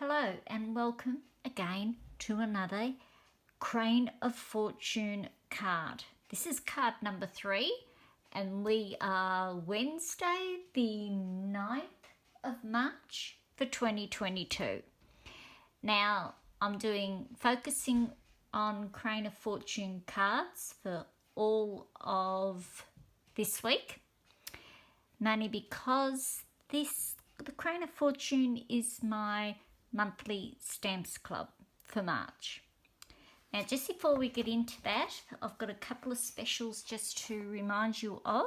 Hello and welcome again to another Crane of Fortune card. This is card number 3 and we are Wednesday the 9th of March for 2022. Now I'm focusing on Crane of Fortune cards for all of this week, mainly because the Crane of Fortune is my monthly stamps club for March. Now just before we get into that, I've got a couple of specials just to remind you of.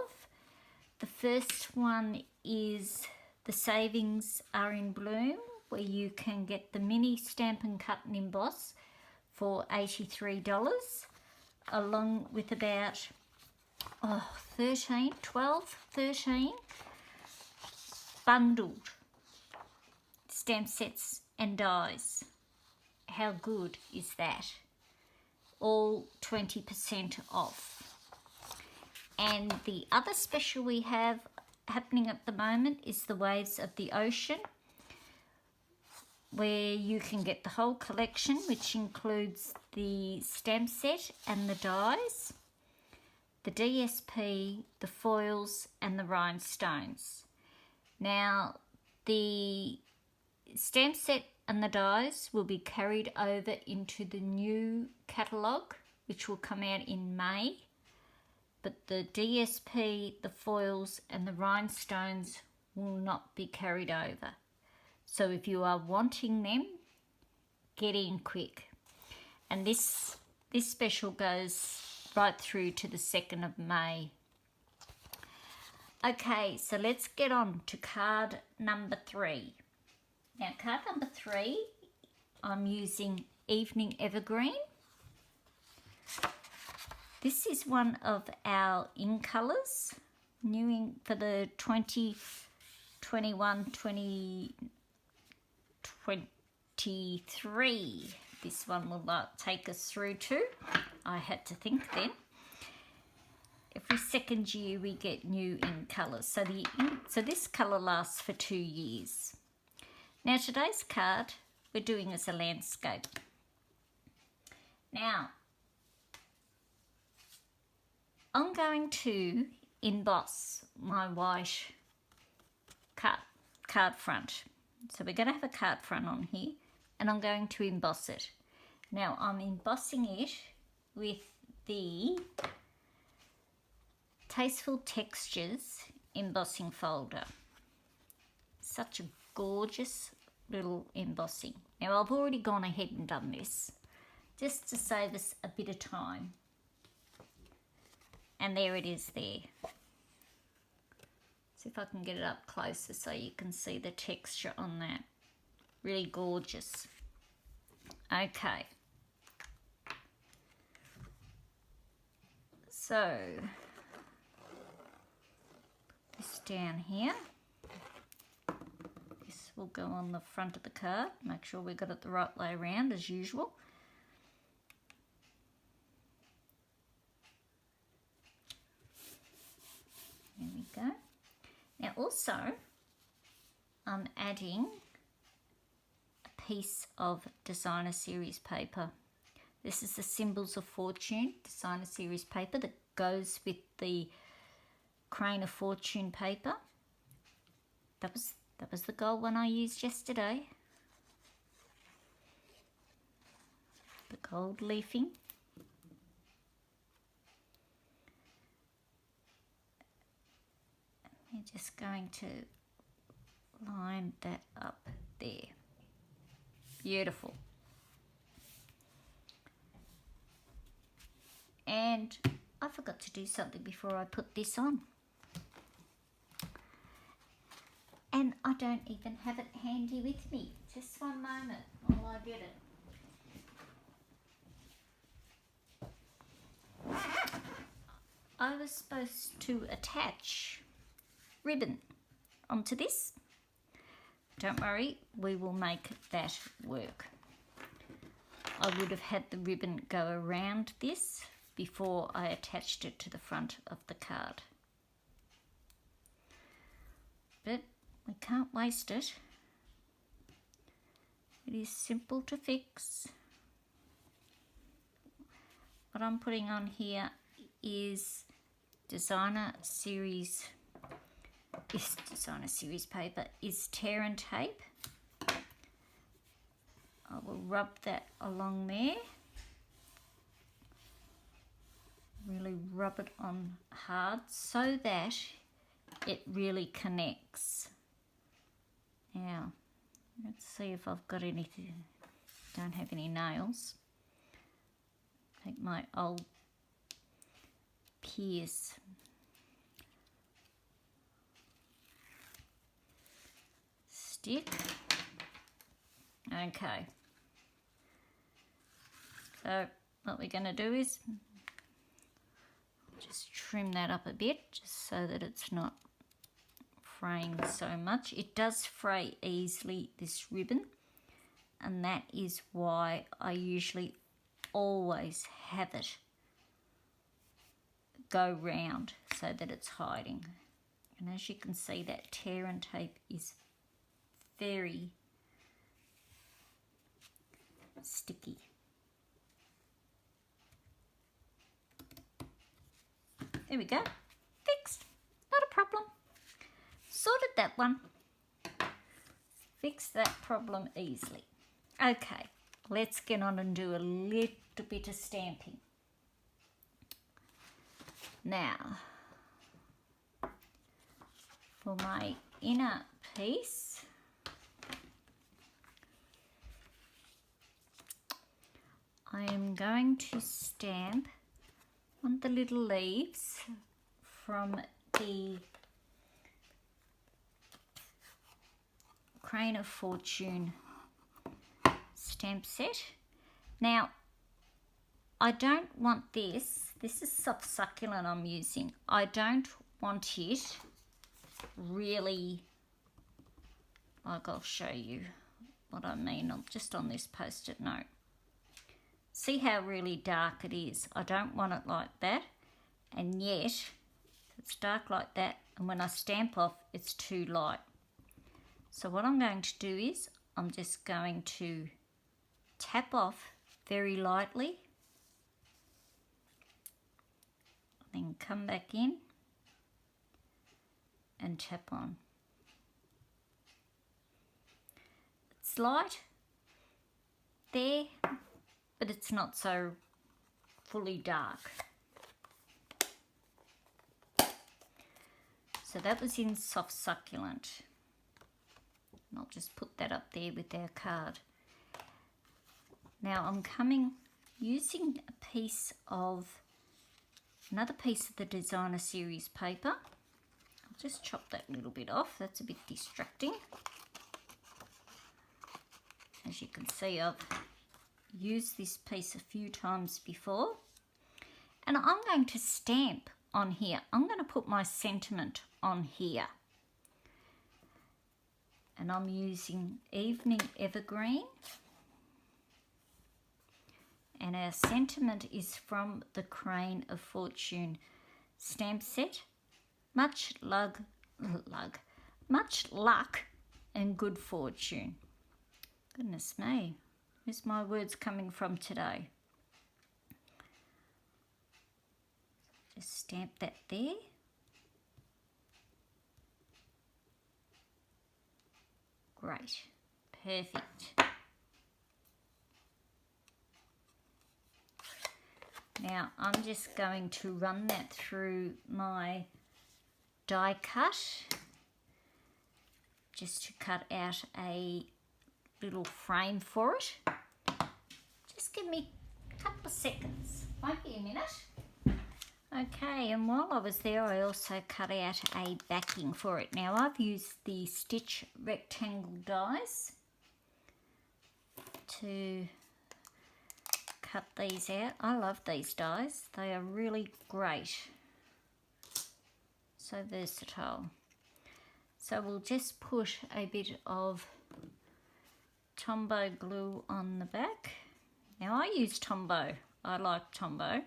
The first one is the Savings Are in Bloom, where you can get the mini Stamp and Cut and Emboss for $83, along with about 13 bundled stamp sets and dies. How good is that? All 20% off. And the other special we have happening at the moment is the Waves of the Ocean, where you can get the whole collection, which includes the stamp set and the dies, the DSP, the foils and the rhinestones. Now the stamp set and the dies will be carried over into the new catalogue, which will come out in May, but the DSP, the foils and the rhinestones will not be carried over. So if you are wanting them, get in quick. And this special goes right through to the 2nd of May. Okay, so let's get on to card number 3. Now, card number 3, I'm using Evening Evergreen. This is one of our in colours, new for the 2021-2023. This one will take us through to. I had to think then. Every second year we get new in colours. So this colour lasts for 2 years. Now today's card we're doing as a landscape. Now I'm going to emboss my white card front. So we're going to have a card front on here and I'm going to emboss it. Now I'm embossing it with the Tasteful Textures embossing folder. Such a gorgeous little embossing. Now I've already gone ahead and done this just to save us a bit of time. And there it is there. See if I can get it up closer so you can see the texture on that. Really gorgeous. Okay. So, put this down here. This will go on the front of the card. Make sure we got it the right way around as usual. There we go. Now also, I'm adding a piece of Designer Series paper. This is the Symbols of Fortune Designer Series paper that goes with the Crane of Fortune paper. That was the gold one I used yesterday. The gold leafing. We're just going to line that up there. Beautiful. And I forgot to do something before I put this on. And I don't even have it handy with me. Just one moment while I get it. I was supposed to attach ribbon onto this. Don't worry, we will make that work. I would have had the ribbon go around this before I attached it to the front of the card. But we can't waste it. We It is simple to fix. What I'm putting on here is designer series paper, is tear and tape. I will rub that along there. Really rub it on hard so that it really connects. Now, let's see if I've got anything. Don't have any nails. Take my old Pierce stick. Okay. So what we're going to do is just trim that up a bit, just so that it's not fraying so much. It does fray easily, this ribbon, and that is why I usually always have it go round so that it's hiding. And as you can see, that tear and tape is very sticky. There we go, fixed, not a problem. Sorted that one. Fixed that problem easily. Okay, let's get on and do a little bit of stamping. Now, for my inner piece, I am going to stamp on the little leaves from the Crane of Fortune stamp set. Now, I don't want this is soft succulent I'm using. I don't want it really, like, I'll show you what I mean just on this post-it note. See how really dark it is? I don't want it like that, and yet it's dark like that, and when I stamp off it's too light. So what I'm going to do is I'm just going to tap off very lightly, then come back in and tap on. It's light there, but it's not so fully dark. So that was in Soft Succulent. And I'll just put that up there with our card. Now I'm using another piece of the Designer Series paper. I'll just chop that little bit off, that's a bit distracting. As you can see, I've used this piece a few times before. And I'm going to stamp on here. I'm going to put my sentiment on here. And I'm using Evening Evergreen. And our sentiment is from the Crane of Fortune stamp set. Much luck and good fortune. Goodness me, where's my words coming from today? Just stamp that there. Great, perfect. Now I'm just going to run that through my die cut, just to cut out a little frame for it. Just give me a couple of seconds, won't be a minute. Okay, and while I was there, I also cut out a backing for it. Now I've used the Stitch rectangle dies to cut these out. I love these dies, they are really great, so versatile. So we'll just put a bit of Tombow glue on the back. Now I use Tombow, I like Tombow.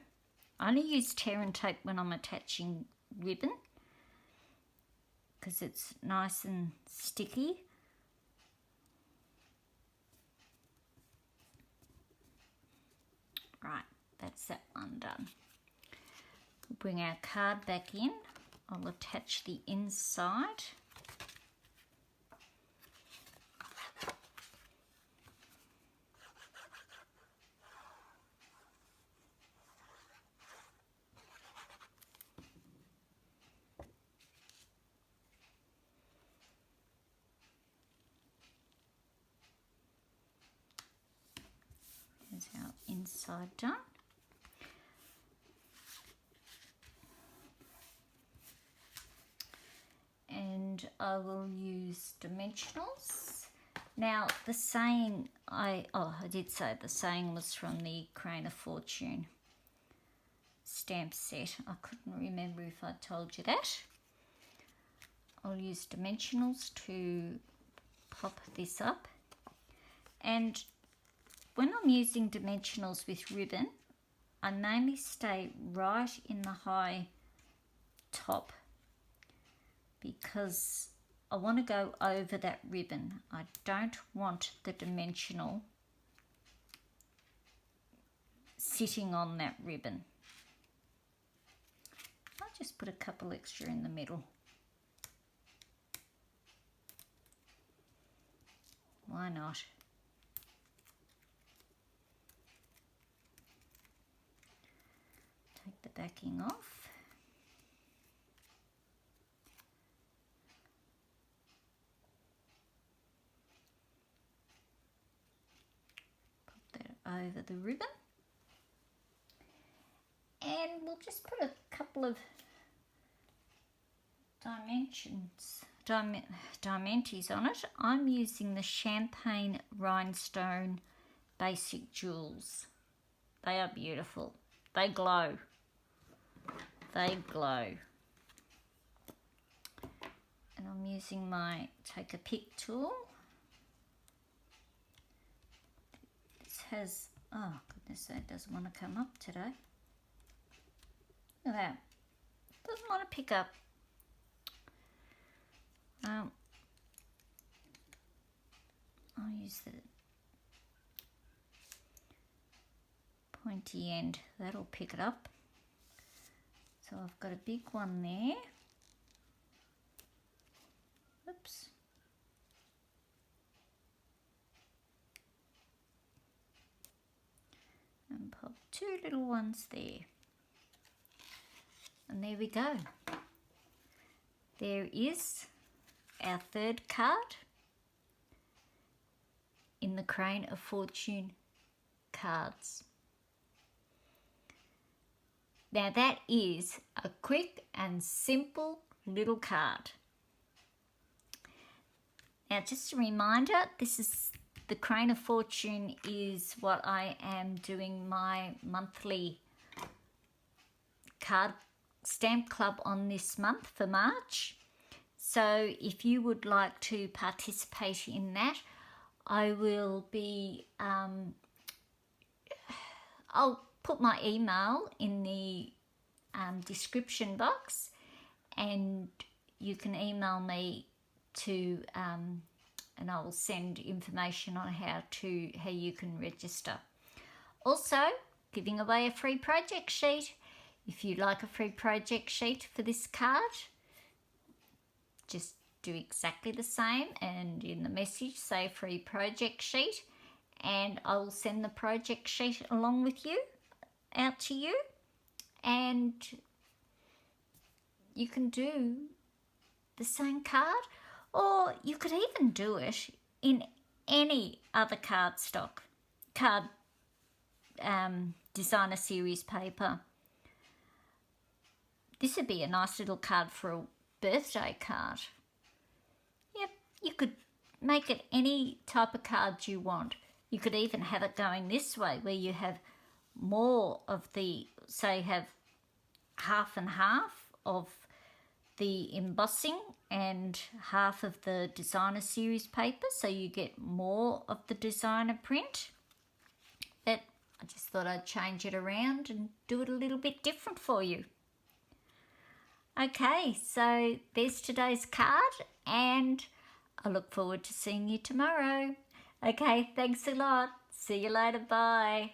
I only use tear and tape when I'm attaching ribbon because it's nice and sticky. Right, that's that one done. We'll bring our card back in. I'll attach the inside. There's our inside done. And I will use dimensionals. Now the saying, I did say the saying was from the Crane of Fortune stamp set. I couldn't remember if I told you that. I'll use dimensionals to pop this up. And when I'm using dimensionals with ribbon, I mainly stay right in the high top because I want to go over that ribbon. I don't want the dimensional sitting on that ribbon. I'll just put a couple extra in the middle. Why not? Take the backing off. Pop that over the ribbon. And we'll just put a couple of dimenties on it. I'm using the Champagne Rhinestone Basic Jewels. They are beautiful. They glow. They glow. And I'm using my Take a Pick tool. This has, oh goodness, that doesn't want to come up today. Look at that. Doesn't want to pick up. I'll use the pointy end. That'll pick it up. So I've got a big one there. Oops. And pop two little ones there. And there we go. There is our third card in the Crane of Fortune cards. Now that is a quick and simple little card. Now just a reminder, this is the Crane of Fortune is what I am doing my monthly card stamp club on this month for March. So if you would like to participate in that, I will be, I'll put my email in the description box and you can email me to, and I will send information on how you can register. Also, giving away a free project sheet. If you'd like a free project sheet for this card, just do exactly the same and in the message say free project sheet and I will send the project sheet along with you out to you, and you can do the same card, or you could even do it in any other cardstock, designer series paper. This would be a nice little card for a birthday card. Yep, you could make it any type of card you want. You could even have it going this way where you have more of the, say have half and half of the embossing and half of the designer series paper, so you get more of the designer print. But I just thought I'd change it around and do it a little bit different for you. Okay, so there's today's card and I look forward to seeing you tomorrow. Okay, thanks a lot. See you later. Bye.